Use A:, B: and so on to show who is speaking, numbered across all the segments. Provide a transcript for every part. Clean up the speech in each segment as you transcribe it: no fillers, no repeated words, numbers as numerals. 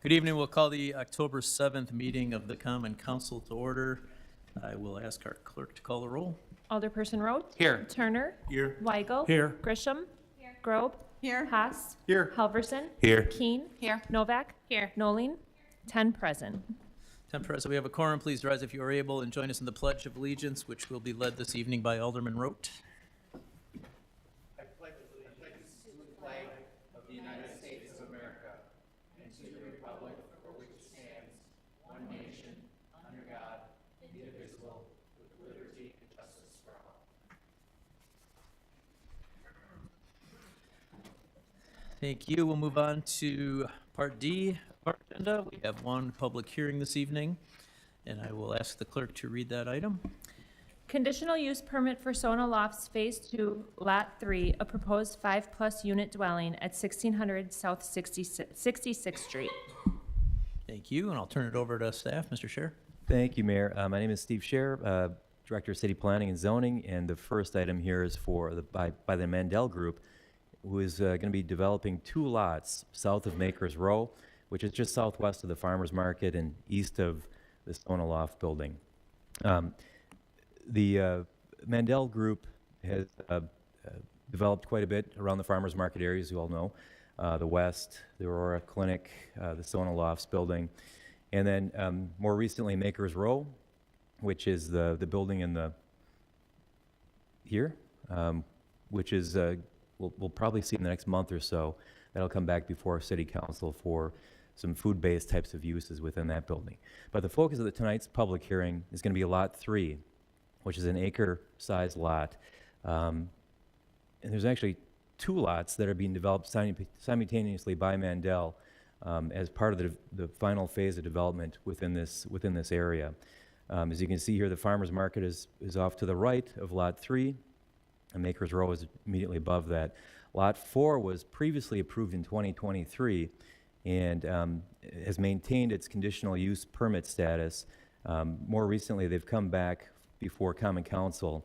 A: Good evening. We'll call the October 7th meeting of the Common Council to order. I will ask our clerk to call the roll.
B: Alderperson Rote.
C: Here.
B: Turner.
A: Here.
B: Weigel.
C: Here.
B: Grisham. Here. Grobe.
D: Here.
B: Haas.
C: Here.
B: Halverson.
C: Here.
B: Keen.
D: Here.
B: Novak. Here. Noling. 10 present.
A: 10 present. We have a quorum. Please rise if you are able and join us in the Pledge of Allegiance, which will be led this evening by Alderman Rote.
C: I pledge allegiance to the flag of the United States of America and to the republic for which it stands, one nation, under God, indivisible, with liberty and justice for all.
A: Thank you. We'll move on to Part D of our agenda. We have one public hearing this evening, and I will ask the clerk to read that item.
B: Conditional use permit for Sona Lofts Phase 2, Lot 3, a proposed 5+ unit dwelling at 1600 South 66th Street.
A: Thank you, and I'll turn it over to staff. Mr. Scher.
E: Thank you, Mayor. My name is Steve Scher, Director of City Planning and Zoning, and the first item here is for by the Mandel Group, who is going to be developing 2 lots south of Makers Row, which is just southwest of the Farmers Market and east of the Sona Loft building. The Mandel Group has developed quite a bit around the Farmers Market area, as you all know. The West, the Aurora Clinic, the Sona Lofts building, and then more recently Makers Row, which is the building in the here, which is we'll probably see in the next month or so. That'll come back before City Council for some food-based types of uses within that building. But the focus of tonight's public hearing is going to be Lot 3, which is an acre-sized lot. And there's actually 2 lots that are being developed simultaneously by Mandel as part of the final phase of development within this area. As you can see here, the Farmers Market is off to the right of Lot 3, and Makers Row is immediately above that. Lot 4 was previously approved in 2023 and has maintained its conditional use permit status. More recently, they've come back before Common Council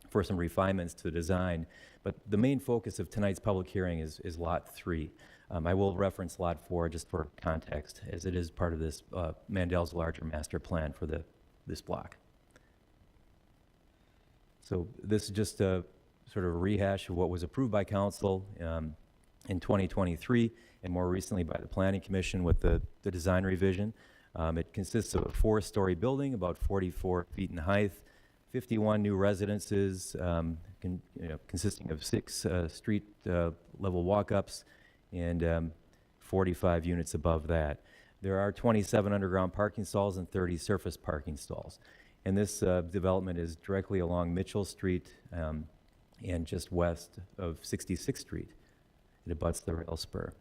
E: for some refinements to the design, but the main focus of tonight's public hearing is Lot 3. I will reference Lot 4 just for context, as it is part of this Mandel's larger master plan for this block. So this is just a sort of a rehash of what was approved by Council in 2023 and more recently by the Planning Commission with the design revision. It consists of a 4-story building, about 44 feet in height, 51 new residences consisting of 6 street level walk-ups and 45 units above that. There are 27 underground parking stalls and 30 surface parking stalls. And this development is directly along Mitchell Street and just west of 66th Street. It abuts the rail spur.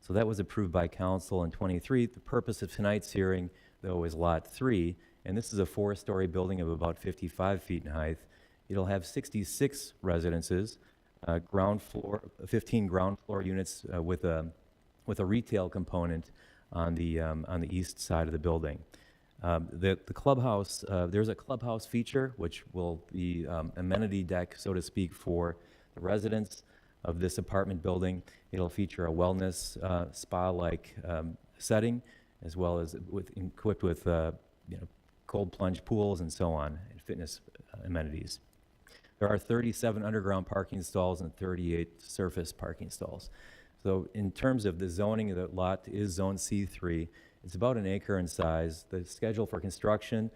E: So that was approved by Council in 23. The purpose of tonight's hearing, though, is Lot 3, and this is a 4-story building of about 55 feet in height. It'll have 66 residences, ground floor, 15 ground floor units with a retail component on the east side of the building. The clubhouse, there's a clubhouse feature, which will be amenity deck, so to speak, for the residents of this apartment building. It'll feature a wellness spa-like setting, as well as equipped with cold plunge pools and so on, and fitness amenities. There are 37 underground parking stalls and 38 surface parking stalls. So in terms of the zoning, the lot is Zone C3. It's about an acre in size. The schedule for construction,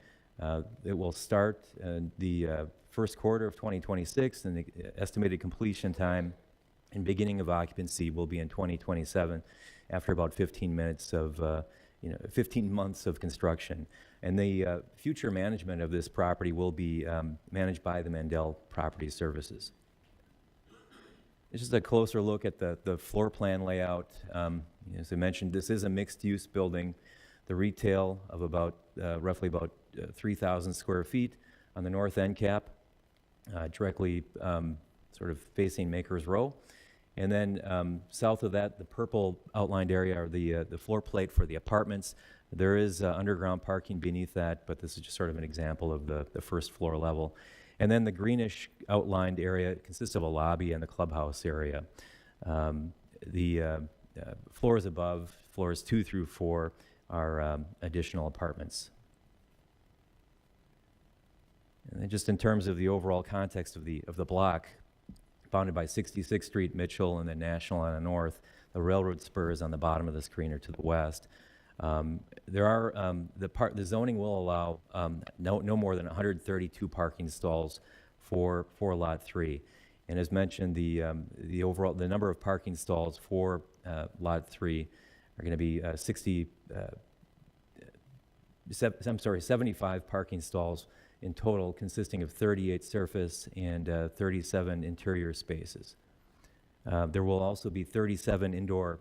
E: it will start in the first quarter of 2026, and the estimated completion time and beginning of occupancy will be in 2027 after about 15 months of construction. And the future management of this property will be managed by the Mandel Property Services. This is a closer look at the floor plan layout. As I mentioned, this is a mixed-use building. The retail of roughly about 3,000 square feet on the north end cap, directly sort of facing Makers Row. And then south of that, the purple outlined area are the floor plate for the apartments. There is underground parking beneath that, but this is just sort of an example of the first floor level. And then the greenish outlined area consists of a lobby and the clubhouse area. The floors above, floors 2 through 4, are additional apartments. And then just in terms of the overall context of the block, bounded by 66th Street, Mitchell, and then National on the north, the railroad spurs on the bottom of the screen are to the west. There are the zoning will allow no more than 132 parking stalls for Lot 3, and as mentioned, the number of parking stalls for Lot 3 are going to be 75 parking stalls in total, consisting of 38 surface and 37 interior spaces. There will also be 37 indoor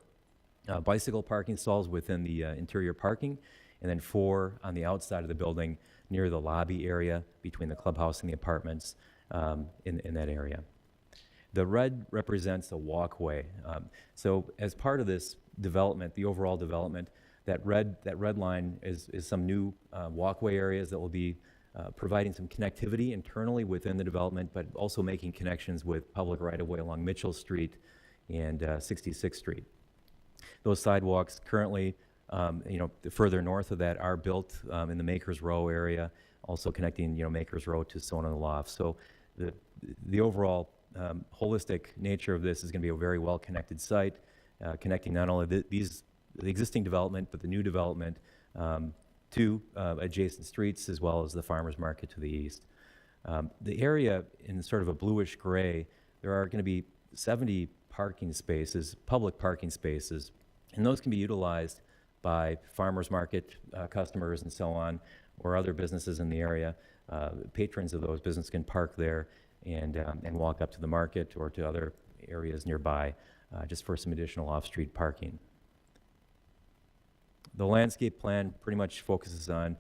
E: bicycle parking stalls within the interior parking, and then 4 on the outside of the building near the lobby area between the clubhouse and the apartments in that area. The red represents a walkway. So as part of this development, the overall development, that red line is some new walkway areas that will be providing some connectivity internally within the development, but also making connections with public right-of-way along Mitchell Street and 66th Street. Those sidewalks currently, further north of that, are built in the Makers Row area, also connecting, Makers Row to Sona and Lofts. So the overall holistic nature of this is going to be a very well-connected site, connecting not only the existing development, but the new development to adjacent streets, as well as the farmers market to the east. The area in sort of a bluish gray, there are going to be 70 parking spaces, public parking spaces, and those can be utilized by farmers market customers and so on, or other businesses in the area. Patrons of those businesses can park there and walk up to the market or to other areas nearby just for some additional off-street parking. The landscape plan pretty much focuses on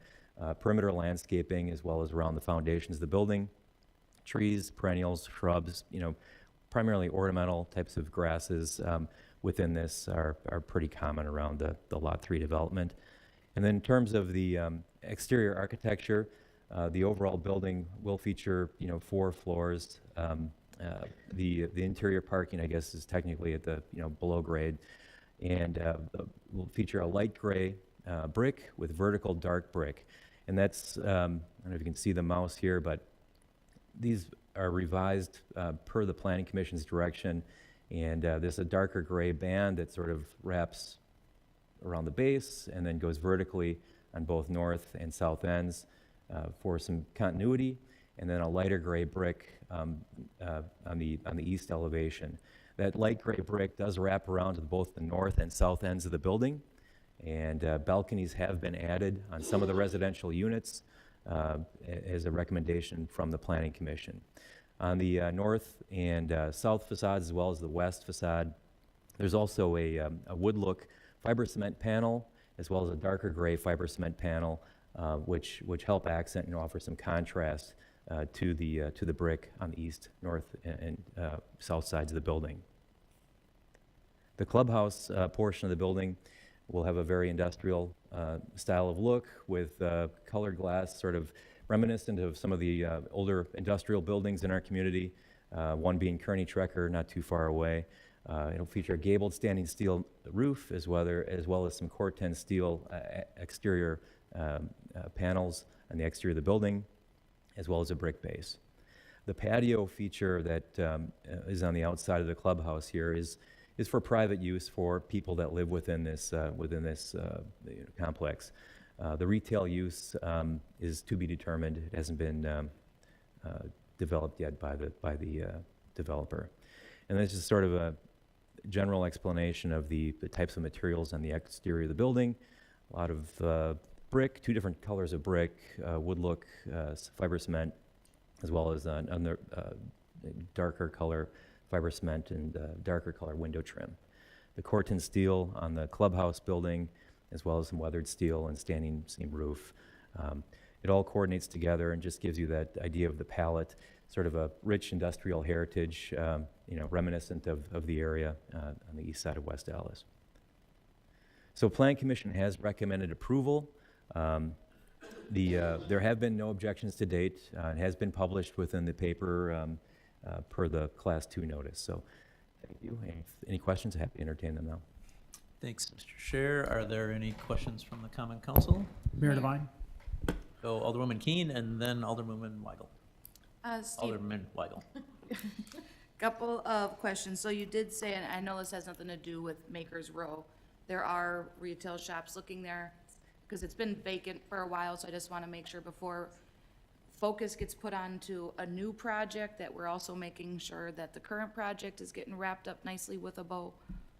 E: perimeter landscaping as well as around the foundations of the building, trees, perennials, shrubs, primarily ornamental types of grasses within this are pretty common around the Lot 3 development. And then in terms of the exterior architecture, the overall building will feature, 4 floors. The interior parking, I guess, is technically at the, below grade, and will feature a light gray brick with vertical dark brick. And that's, I don't know if you can see the mouse here, but these are revised per the Planning Commission's direction, and there's a darker gray band that sort of wraps around the base and then goes vertically on both north and south ends for some continuity, and then a lighter gray brick on the east elevation. That light gray brick does wrap around to both the north and south ends of the building, and balconies have been added on some of the residential units as a recommendation from the Planning Commission. On the north and south facades, as well as the west facade, there's also a wood look fiber cement panel, as well as a darker gray fiber cement panel, which help accent and offer some contrast to the brick on the east, north, and south sides of the building. The clubhouse portion of the building will have a very industrial style of look with colored glass, sort of reminiscent of some of the older industrial buildings in our community, one being Kearney Trecker, not too far away. It'll feature a gabled standing steel roof, as well as some Corten steel exterior panels on the exterior of the building, as well as a brick base. The patio feature that is on the outside of the clubhouse here is for private use for people that live within this complex. The retail use is to be determined. It hasn't been developed yet by the developer. And that's just sort of a general explanation of the types of materials on the exterior of the building. A lot of brick, 2 different colors of brick, wood look, fiber cement, as well as darker color fiber cement and darker color window trim. The Corten steel on the clubhouse building, as well as some weathered steel and standing seam roof. It all coordinates together and just gives you that idea of the palette, sort of a rich industrial heritage, reminiscent of the area on the east side of West Allis. So Planning Commission has recommended approval. There have been no objections to date. It has been published within the paper per the Class 2 notice. So thank you. Any questions? Happy to entertain them now.
A: Thanks, Mr. Scher. Are there any questions from the Common Council?
D: Mayor Devine?
A: Go Alderwoman Keene and then Alderwoman Weigel.
F: Steve,
A: Alderman Weigel.
F: couple of questions. So you did say, and I know this has nothing to do with Maker's Row, there are retail shops looking there, because it's been vacant for a while, so I just want to make sure before focus gets put onto a new project, that we're also making sure that the current project is getting wrapped up nicely with a bow.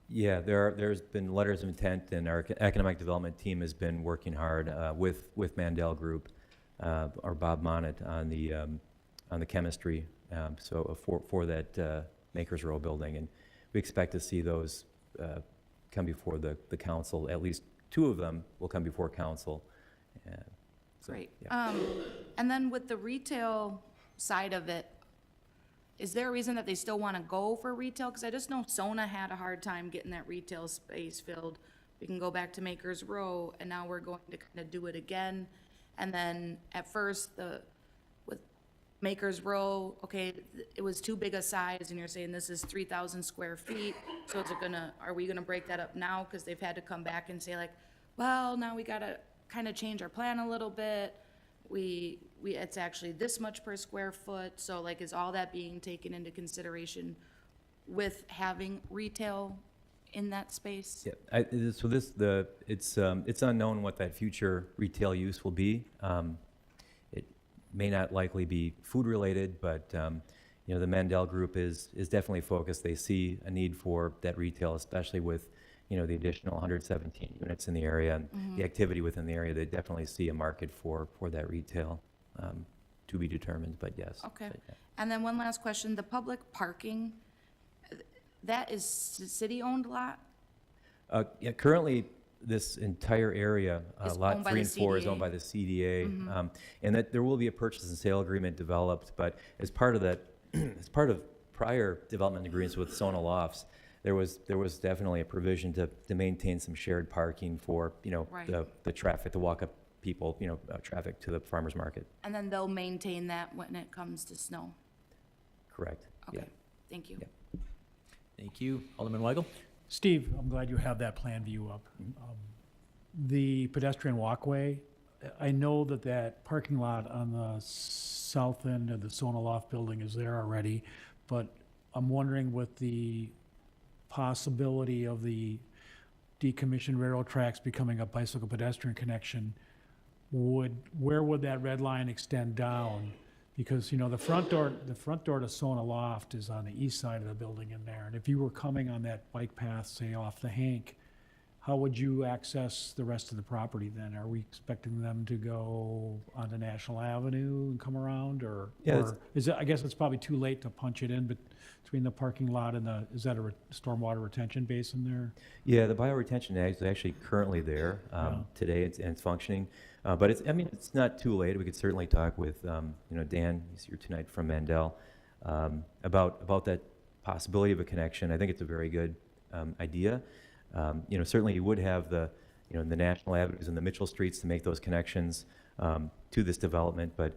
E: Yeah, there's been letters of intent, and our economic development team has been working hard with Mandel Group, or Bob Monnet on the chemistry, so for that Makers Row building, and we expect to see those come before the council. At least 2 of them will come before council. So,
F: Great.
E: yeah.
F: And then with the retail side of it, is there a reason that they still want to go for retail? Because I just know Sona had a hard time getting that retail space filled. We can go back to Maker's Row, and now we're going to kind of do it again. And then at first, with Maker's Row, okay, it was too big a size, and you're saying this is 3,000 square feet. So are we gonna break that up now? Because they've had to come back and say like, well, now we gotta kind of change our plan a little bit. It's actually this much per square foot, so like, is all that being taken into consideration with having retail in that space?
E: Yeah, it's unknown what that future retail use will be. It may not likely be food related, but the Mandel Group is definitely focused. They see a need for that retail, especially with the additional 117 units in the area and the activity within the area. They definitely see a market for that retail, to be determined, but yes.
F: Okay.
E: But, yeah.
F: And then one last question, the public parking, that is city-owned lot?
E: Yeah, currently, this entire area,
F: Is
E: Lot
F: owned by
E: 3
F: the
E: and 4 is
F: CDA?
E: owned by the CDA, and that there will be a purchase and sale agreement developed, but as part of that, as part of prior development agreements with Sona Lofts, there was definitely a provision to maintain some shared parking for,
F: Right.
E: the traffic, the walk-up people, traffic to the farmer's market.
F: And then they'll maintain that when it comes to snow?
E: Correct. Yeah.
F: Okay, thank you.
E: Yeah.
A: Thank you. Alderman Weigel.
D: Steve, I'm glad you have that plan view up. The pedestrian walkway, I know that parking lot on the south end of the Sona Loft building is there already, but I'm wondering with the possibility of the decommissioned railroad tracks becoming a bicycle pedestrian connection, where would that red line extend down? Because, the front door to Sona Loft is on the east side of the building in there. And if you were coming on that bike path, say off the Hank, how would you access the rest of the property then? Are we expecting them to go onto National Avenue and come around, or?
E: Yeah,
D: Or is it, I guess it's probably too late to punch it in between the parking lot and is that a stormwater retention basin there?
E: Yeah, the bioretention is actually currently there today, and it's functioning. But it's not too late. We could certainly talk with, Dan, he's here tonight from Mandel, about that possibility of a connection. I think it's a very good idea. Certainly you would have the National Avenues and the Mitchell Streets to make those connections to this development, but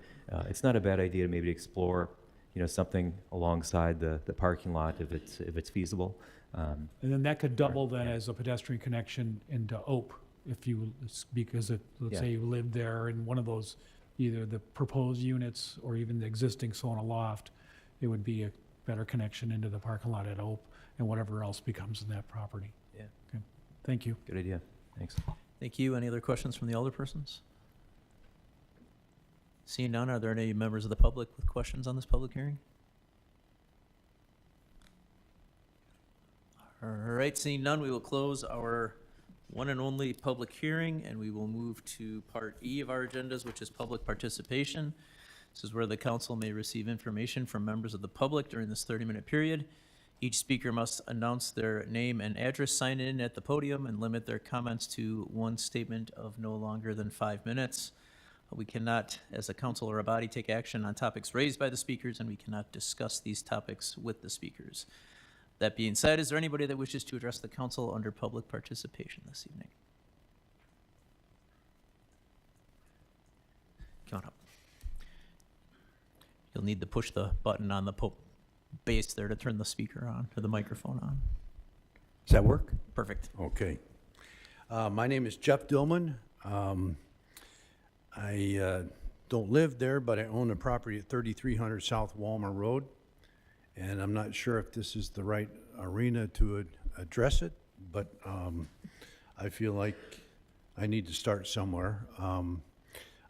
E: it's not a bad idea to maybe explore, something alongside the parking lot if it's feasible.
D: And then that could double then as a pedestrian connection into Oak, because let's say you lived there in one of those, either the proposed units or even the existing Sona Loft, it would be a better connection into the parking lot at Oak and whatever else becomes in that property.
E: Yeah.
D: Okay, thank you.
E: Good idea. Thanks.
A: Thank you. Any other questions from the alderpersons? Seeing none, are there any members of the public with questions on this public hearing? All right, seeing none, we will close our one and only public hearing, and we will move to Part E of our agendas, which is public participation. This is where the council may receive information from members of the public during this 30-minute period. Each speaker must announce their name and address, sign in at the podium, and limit their comments to one statement of no longer than 5 minutes. We cannot, as a council or a body, take action on topics raised by the speakers, and we cannot discuss these topics with the speakers. That being said, is there anybody that wishes to address the council under public participation this evening? Come on up. You'll need to push the button on the base there to turn the speaker on, or the microphone on.
G: Does that work?
A: Perfect.
G: Okay. My name is Jeff Dillman. I don't live there, but I own a property at 3300 South Walmer Road. And I'm not sure if this is the right arena to address it, but I feel like I need to start somewhere.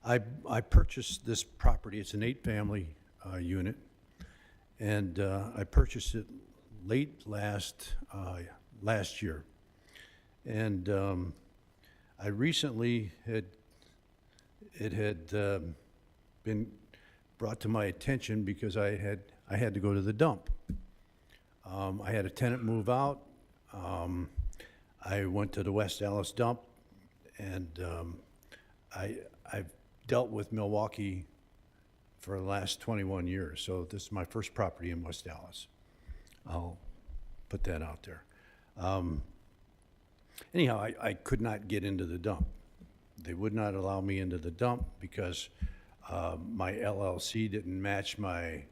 G: I purchased this property. It's an 8-family unit, and I purchased it late last year. And I recently it had been brought to my attention because I had to go to the dump. I had a tenant move out. I went to the West Allis dump, and I've dealt with Milwaukee for the last 21 years. So this is my first property in West Allis. I'll put that out there. Anyhow, I could not get into the dump. They would not allow me into the dump because my LLC didn't match my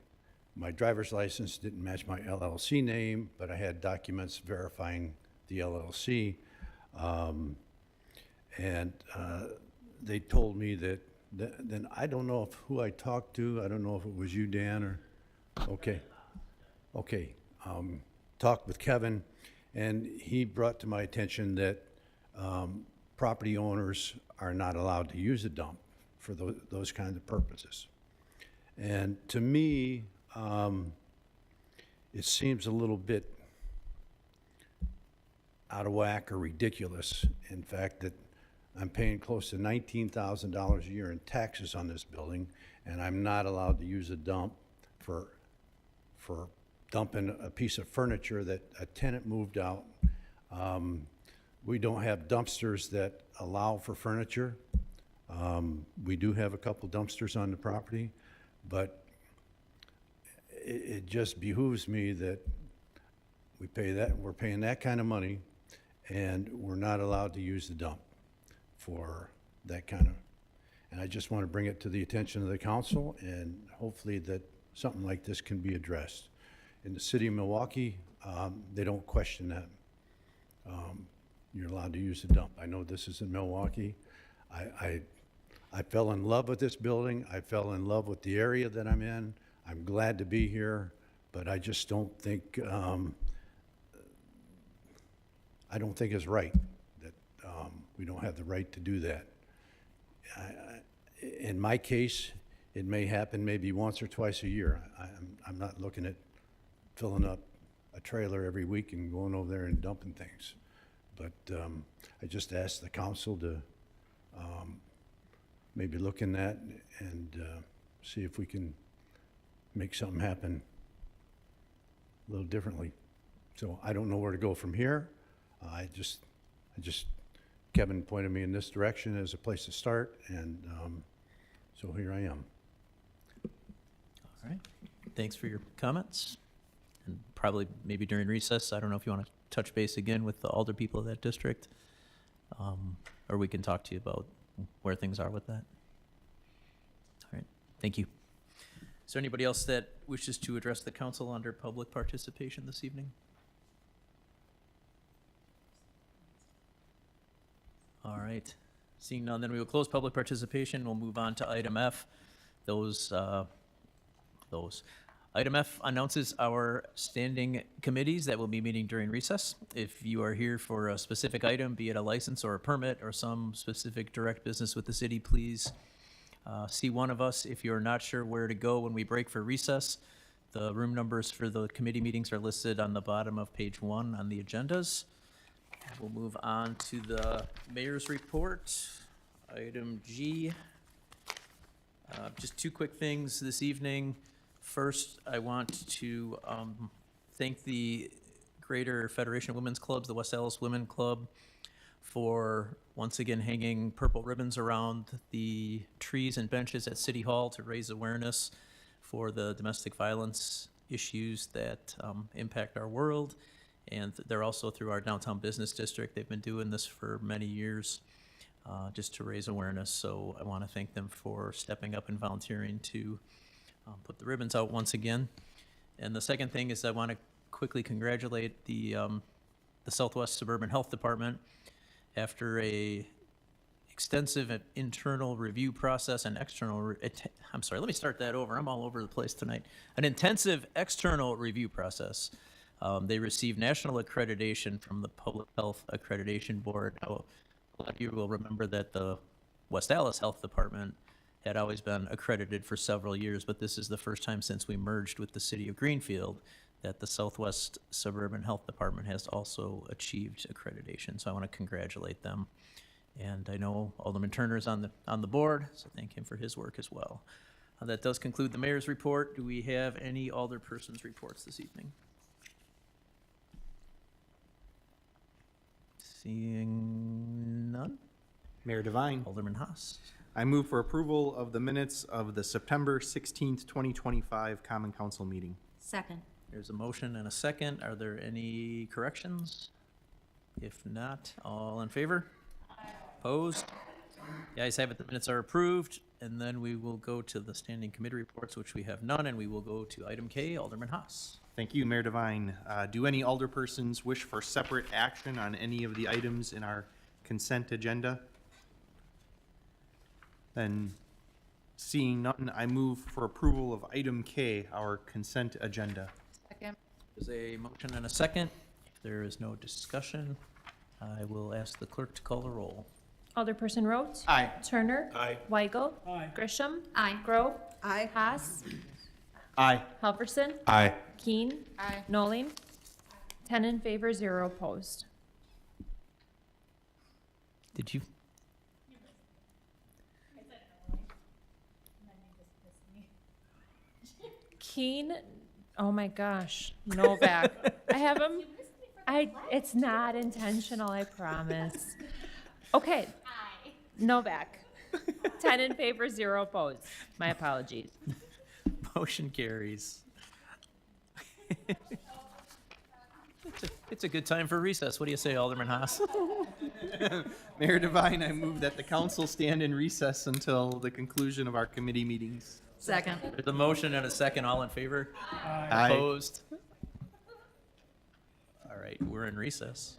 G: driver's license, didn't match my LLC name, but I had documents verifying the LLC. And they told me that, then I don't know who I talked to. I don't know if it was you, Dan, or, okay. Talked with Kevin, and he brought to my attention that property owners are not allowed to use a dump for those kinds of purposes. And to me, it seems a little bit out of whack or ridiculous, in fact, that I'm paying close to $19,000 a year in taxes on this building, and I'm not allowed to use a dump for dumping a piece of furniture that a tenant moved out. We don't have dumpsters that allow for furniture. We do have a couple dumpsters on the property, but it just behooves me that we're paying that kind of money, and we're not allowed to use the dump for that kind of, and I just want to bring it to the attention of the council, and hopefully that something like this can be addressed. In the city of Milwaukee, they don't question that. You're allowed to use the dump. I know this is in Milwaukee. I fell in love with this building. I fell in love with the area that I'm in. I'm glad to be here, but I just don't think, I don't think it's right that we don't have the right to do that. In my case, it may happen maybe once or twice a year. I'm not looking at filling up a trailer every week and going over there and dumping things. But I just asked the council to maybe look in that and see if we can make something happen a little differently. So I don't know where to go from here. Kevin pointed me in this direction as a place to start, and so here I am.
A: All right, thanks for your comments. And probably maybe during recess, I don't know if you want to touch base again with the alder people of that district, or we can talk to you about where things are with that. All right, thank you. Is there anybody else that wishes to address the council under public participation this evening? All right, seeing none, then we will close public participation. We'll move on to item F. Item F announces our standing committees that will be meeting during recess. If you are here for a specific item, be it a license or a permit or some specific direct business with the city, please see one of us. If you're not sure where to go when we break for recess, the room numbers for the committee meetings are listed on the bottom of page 1 on the agendas. We'll move on to the mayor's report. Item G. Just two quick things this evening. First, I want to thank the Greater Federation of Women's Clubs, the West Allis Women Club, for once again hanging purple ribbons around the trees and benches at City Hall to raise awareness for the domestic violence issues that impact our world. And they're also through our downtown business district. They've been doing this for many years just to raise awareness. So I want to thank them for stepping up and volunteering to put the ribbons out once again. And the second thing is I want to quickly congratulate the Southwest Suburban Health Department after a extensive internal review process and I'm sorry, let me start that over. I'm all over the place tonight. An intensive external review process. They received national accreditation from the Public Health Accreditation Board. Now, a lot of you will remember that the West Allis Health Department had always been accredited for several years, but this is the first time since we merged with the city of Greenfield that the Southwest Suburban Health Department has also achieved accreditation. So I want to congratulate them. And I know Alderman Turner's on the board, so thank him for his work as well. That does conclude the mayor's report. Do we have any alderpersons' reports this evening? Seeing none.
H: Mayor Devine,
A: Alderman Haas.
H: I move for approval of the minutes of the September 16th, 2025 Common Council meeting.
F: Second.
A: There's a motion and a second. Are there any corrections? If not, all in favor? Opposed? The ayes have it, the minutes are approved. And then we will go to the standing committee reports, which we have none, and we will go to item K, Alderman Haas.
H: Thank you, Mayor Devine. Do any alderpersons wish for separate action on any of the items in our consent agenda? Then, seeing none, I move for approval of item K, our consent agenda.
F: Second.
A: There's a motion and a second. If there is no discussion, I will ask the clerk to call the roll.
B: Alderperson Rote.
H: Aye.
B: Turner.
H: Aye.
B: Weigel.
D: Aye.
B: Grisham.
F: Aye.
B: Grove.
F: Aye.
B: Haas.
H: Aye.
B: Halverson.
H: Aye.
B: Keen.
F: Aye.
B: Noling. 10 in favor, 0 opposed.
A: Did you?
B: Keen, oh my gosh, Novak. I have him. It's not intentional, I promise. Okay. Novak. 10 in favor, 0 opposed. My apologies.
A: Motion carries. It's a good time for recess. What do you say, Alderman Haas?
H: Mayor Devine, I move that the council stand in recess until the conclusion of our committee meetings.
F: Second.
A: There's a motion and a second. All in favor?
H: Aye.
A: Opposed? All right, we're in recess.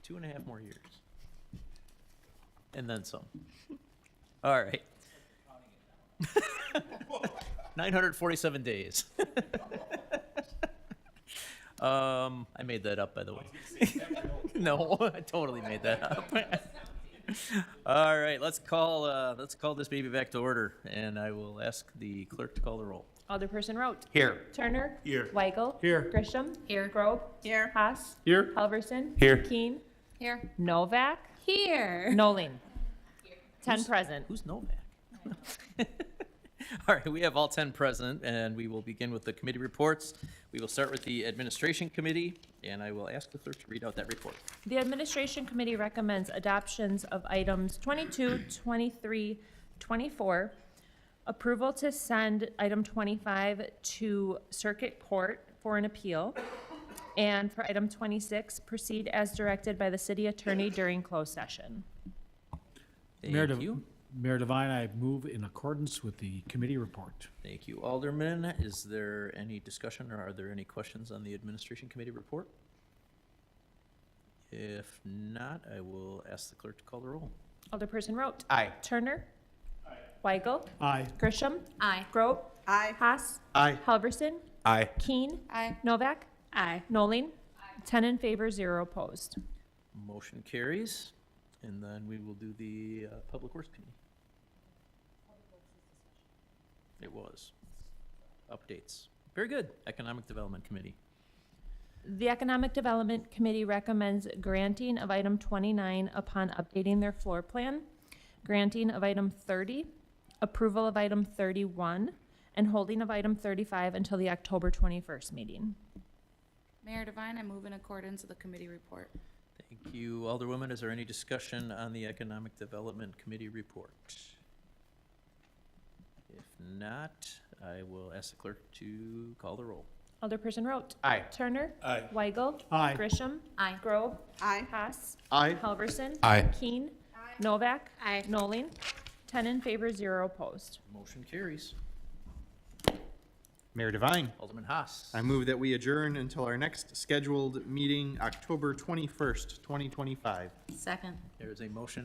A: 2.5 more years. And then some. All right. 947 days. I made that up, by the way. No, I totally made that up. All right, let's call this baby back to order, and I will ask the clerk to call the roll.
B: Alderperson Rote.
H: Here.
B: Turner.
H: Here.
B: Weigel.
D: Here.
B: Grisham.
F: Here.
B: Grobe.
F: Here.
B: Haas.
H: Here.
B: Halverson.
H: Here.
B: Keen.
F: Here.
B: Novak.
F: Here.
B: Nolan. 10 present.
A: Who's Novak? All right, we have all 10 present, and we will begin with the committee reports. We will start with the Administration Committee, and I will ask the clerk to read out that report.
B: The Administration Committee recommends adoptions of items 22, 23, 24, approval to send item 25 to Circuit Court for an appeal, and for item 26, proceed as directed by the city attorney during closed session.
D: Mayor
A: Thank
D: De-
A: you.
D: Mayor Devine, I move in accordance with the committee report.
A: Thank you, Alderman. Is there any discussion, or are there any questions on the Administration Committee report? If not, I will ask the clerk to call the roll.
B: Alderperson Rote.
H: Aye.
B: Turner. Aye. Weigel.
D: Aye.
B: Grisham.
F: Aye.
B: Grobe.
F: Aye.
B: Haas.
H: Aye.
B: Halverson.
H: Aye.
B: Keen.
F: Aye.
B: Novak.
F: Aye.
B: Nolan. 10 in favor, 0 opposed.
A: Motion carries, and then we will do the Public Works Committee. It was. Updates. Very good. Economic Development Committee.
B: The Economic Development Committee recommends granting of item 29 upon updating their floor plan, granting of item 30, approval of item 31, and holding of item 35 until the October 21st meeting.
F: Mayor Devine, I move in accordance with the committee report.
A: Thank you, Alderwoman. Is there any discussion on the Economic Development Committee report? If not, I will ask the clerk to call the roll.
B: Alderperson Rote.
H: Aye.
B: Turner. Aye. Weigel.
D: Aye.
B: Grisham.
F: Aye.
B: Grobe.
F: Aye.
B: Haas.
H: Aye.
B: Halverson.
G: Aye.
B: Keen. Novak.
F: Aye.
B: Nolan. 10 in favor, 0 opposed.
A: Motion carries.
H: Mayor Devine,
A: Alderman Haas.
H: I move that we adjourn until our next scheduled meeting, October 21st, 2025.
F: Second.
A: There is a motion